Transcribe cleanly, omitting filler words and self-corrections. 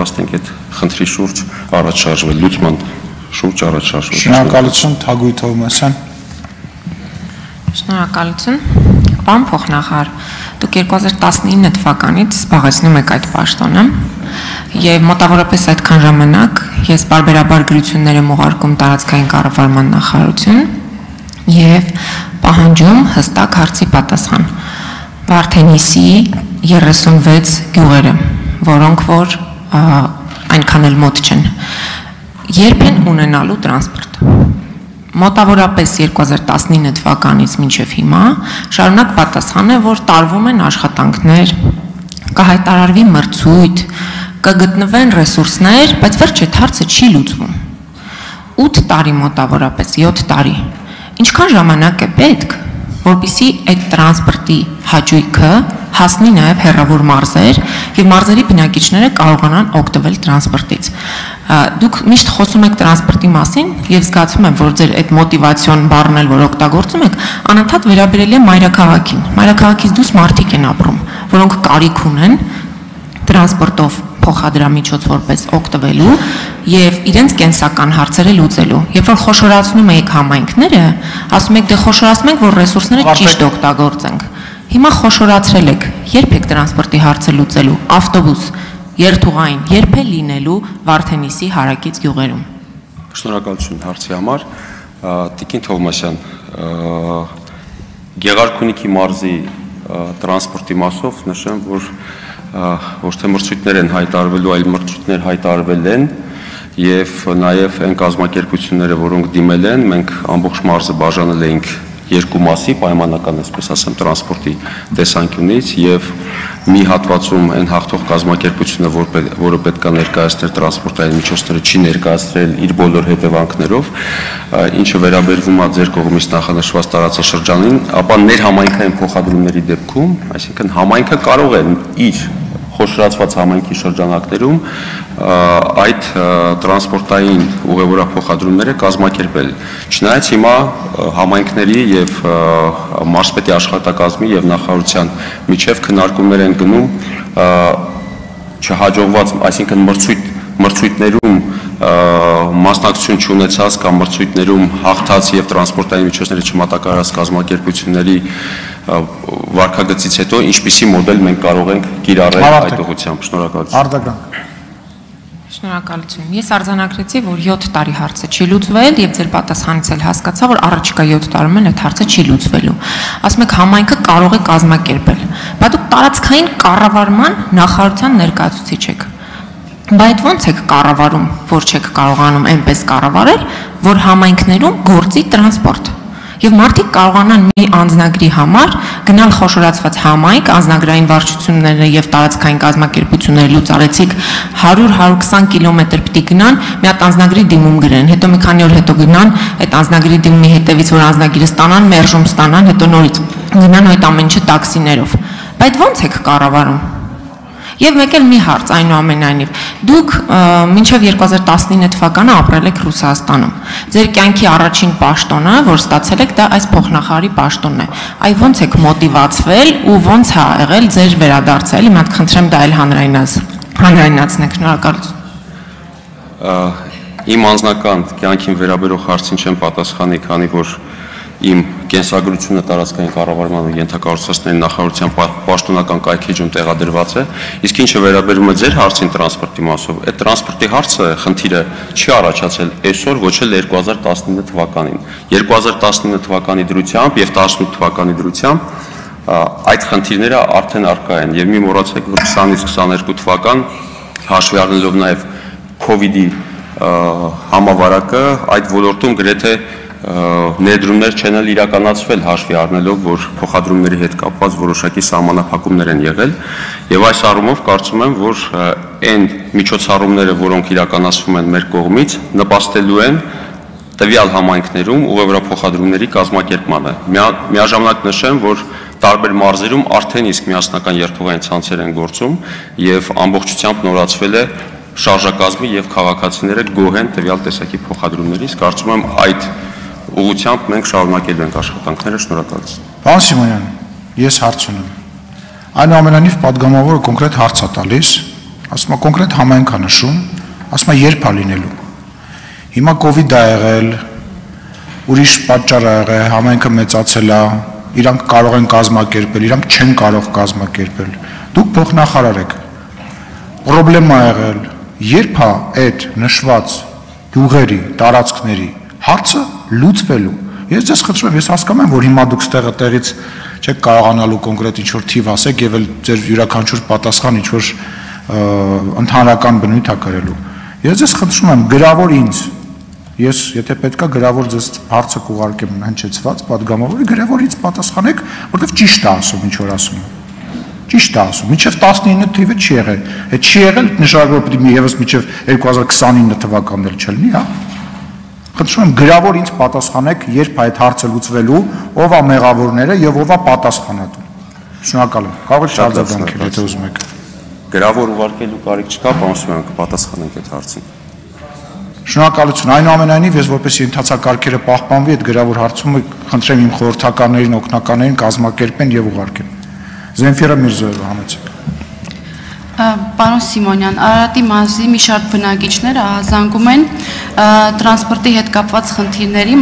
պատրաստ ենք այդ խնդրի շուրջ առաջ շարժվել, լուծման շուրջ առաջ շարժվել։ Շնորհակալություն, Թագուհի Թովմասյան։ Շնորհակալություն։ Պարոն փոխնախարար, դուք 2019 թվականից զբաղեցնում եք այդ պաշտոնը եւ մոտավորապես այդքան ժամանակ ես բարբերաբար գրություններ եմ ուղարկում տարածքային կառավարման նախարարություն եւ պահանջում հստակ հարցի պատասխան։ Վարդենիսի 36 գյուղերը, որոնք որ այնքան էլ մոտ չեն, երբ են ունենալու տրանսպորտ։ Մոտավորապես 2019 թվականից մինչև հիմա շարունակ պատասխան է, որ տարվում են աշխատանքներ, կհայտարարվի մրցույթ, կգտնվեն ռեսուրսներ, բայց վերջ այդ հարցը չի լուծվում։ 8 տարի մոտավորապես, 7 տարի։ Ինչքան ժամանակ է պետք, որպեսզի այդ տրանսպորտի հաճույքը հասնի նաև հեռավոր մարզեր եւ մարզերի բնակիչները կարողանան օգտվել տրանսպորտից։ Դուք միշտ խոսում եք տրանսպորտի մասին եւ զգացում եմ, որ ձեր այդ մոտիվացիոն բառն էլ որ օգտագործում եք, անընդհատ վերաբերել է մայրաքաղաքին։ Մայրաքաղաքից դուրս մարդիկ են ապրում, որոնք կարիք ունեն տրանսպորտով փոխադրամիջոց որպես օգտվելու եւ իրենց կենսական հարցերը լուծելու։ Երբ որ խոշորացնում եք համայնքները, ասում եք դե խոշորացնում ենք, որ ռեսուրսները ճիշտ օգտագործենք։ Հիմա խոշորացրել եք, երբ եք տրանսպորտի հարցը լուծելու, ավտոբուս, երթուղային, երբ է լինելու Վարդենիսի հարակից գյուղերում։ Շնորհակալություն հարցի համար։ Տիկին Թովմասյան, Գեղարքունիքի մարզի տրանսպորտի մասով նշեմ, որ ոչ թե մրցույթներ են հայտարարվելու, այլ մրցույթներ հայտարարվել են եւ նաեւ այն կազմակերպությունները, որոնք դիմել են, մենք ամբողջ մարզը բաժանել էինք երկու մասի, պայմանական, այսպես ասեմ, տրանսպորտի տեսանկյունից եւ մի հատվածում այն հաղթող կազմակերպությունը, որը պետք է ներկայացներ տրանսպորտային միջոցները, չի ներկայացրել իր բոլոր հետևանքներով, ինչը վերաբերվում է ձեր կողմից նախանշված տարածաշրջանին, ապա ներհամայնքային փոխադրումների դեպքում, այսինքն համայնքը կարող է իր խոշորացված համայնքի շրջանակներում այդ տրանսպորտային ուղևորափոխադրումները կազմակերպել։ Չնայած հիմա համայնքների եւ մարզպետի աշխատակազմի եւ նախարարության միջև քննարկումներ են գնում չհաջողված, այսինքն մրցույթներում մասնակցություն չունեցած կամ մրցույթներում հաղթած եւ տրանսպորտային միջոցների չմատակարարած կազմակերպությունների վարկագծից հետո ինչպիսի մոդել մենք կարող ենք կիրառել այդ ուղղությամբ։ Շնորհակալություն։ Արտակարգ։ Շնորհակալություն։ Ես արձանագրեցի, որ 7 տարի հարցը չի լուծվել եւ ձեր պատասխանից էլ հասկացա, որ առաջիկա 7 տարում էլ այդ հարցը չի լուծվելու։ Ասում եք համայնքը կարող է կազմակերպել, բայց դուք տարածքային կառավարման նախարարության ներկայացուցիչ եք։ Բայց ո՞նց եք կառավարում, որ չեք կարողանում այնպես կառավարել, որ համայնքներում գործի տրանսպորտ։ Եվ մարդիկ կարողանան մի անձնագրի համար գնալ խոշորացված համայնք, անձնագրային վարչությունները եւ տարածքային կազմակերպությունները լուծարեցիք 100-120 կիլոմետր պիտի գնան, մի հատ անձնագրի դիմում գրեն, հետո մի քանի օր հետո գնան, այդ անձնագրի դիմումի հետևից որ անձնագիրը ստանան, մերժում ստանան, հետո նորից գնան այդ ամեն ինչը տաքսիներով։ Բայց ո՞նց եք կառավարում։ Եվ մեկ էլ մի հարց, այնուամենայնիվ, դուք մինչև 2019 թվականը ապրել եք Ռուսաստանում։ Ձեր կյանքի առաջին պաշտոնը, որ ստացել եք, դա այս փոխնախարարի պաշտոնն է։ Այ ո՞նց եք մոտիվացվել ու ո՞նց է եղել ձեր վերադարձը, էլի մատ խնդրեմ դա էլ հանրայնացնեք, շնորհակալություն։ Իմ անձնական կյանքին վերաբերող հարցին չեմ պատասխանի, քանի որ իմ կենսագրությունը տարածքային կառավարման ու ենթակառուցվածքների նախարարության պաշտոնական կայքեջում տեղադրված է, իսկ ինչը վերաբերում է ձեր հարցին տրանսպորտի մասով, այդ տրանսպորտի հարցը խնդիրը չի առաջացել այսօր, ոչ էլ 2019 թվականին։ 2019 թվականի դրությամբ եւ 18 թվականի դրությամբ այդ խնդիրները արդեն առկա են եւ մի մոռացեք, որ 20-ից 22 թվական հաշվի առնելով նաեւ COVID-ի համավարակը այդ ոլորտում գրեթե ներդրումներ չեն իրականացվել հաշվի առնելով, որ փոխադրումների հետ կապված որոշակի սահմանափակումներ են եղել եւ այս առումով կարծում եմ, որ այն միջոցառումները, որոնք իրականացվում են մեր կողմից, նպաստելու են տվյալ համայնքներում ուղևորափոխադրումների կազմակերպմանը։ Միաժամանակ նշեմ, որ տարբեր մարզերում արդեն իսկ միասնական երթուղային ցանցեր են գործում եւ ամբողջությամբ նորացվել է շարժակազմի եւ քաղաքացիները գոհ են տվյալ տեսակի փոխադրումներից։ Կարծում եմ այդ ուղղությամբ մենք շարունակելու ենք աշխատանքները, շնորհակալություն։ Պարոն Սիմոնյան, ես հարց ունեմ։ Այնուամենայնիվ պատգամավորը կոնկրետ հարց է տալիս, ասում է կոնկրետ համայնք է նշում, ասում է երբ է լինելու։ Հիմա COVID-ը ա եղել, ուրիշ պատճառ ա եղել, համայնքը մեծացել է, իրանք կարող են կազմակերպել, իրանք չեն կարող կազմակերպել։ Դուք փոխնախարար եք։ Պրոբլեմ ա եղել, երբ է այդ նշված գյուղերի, տարածքների հարցը լուծվելու։ Ես ձեզ խնդրում եմ, ես հասկանում եմ, որ հիմա դուք տեղից չեք կարողանալու կոնկրետ ինչ-որ թիվ ասեք եւ էլ ձեր յուրաքանչյուր պատասխան ինչ-որ ընդհանրական բնույթ է կրելու։ Ես ձեզ խնդրում եմ, գրավոր ինձ, ես եթե պետքա գրավոր ձեզ հարցը կուղարկեմ հնչեցված, պատգամավորի գրավոր ինձ պատասխանեք, որովհետեւ ճիշտ է ասում, ինչ որ ասում։ Ճիշտ է ասում, մինչև 19 թիվը չի եղել։ Այդ չի եղել, նշանակում է պետք է եւս մինչև 2029 թվականն էլ չլինի, հա։ Խնդրում եմ գրավոր ինձ պատասխանեք, երբ այդ հարցը լուծվելու, ով է մեղավորները եւ ով է պատասխանատու։ Շնորհակալ եմ։ Կարող եք շարունակել, եթե ուզում եք։ Գրավոր ուղարկելու կարիք չկա, պարոն Սիմոնյան, կպատասխանենք այդ հարցին։ Շնորհակալություն։ Այնուամենայնիվ ես որպեսզի ընթացակարգերը պահպանվի, այդ գրավոր հարցումը խնդրեմ իմ խորհրդականներին, օգնականներին կազմակերպեն եւ ուղարկեն։ Զենֆիրա Միրզոևա, համեցեք։ Պարոն Սիմոնյան, Արարատի մարզի մի շարք բնակիչներ ահազանգում են տրանսպորտի հետ կապված խնդիրների,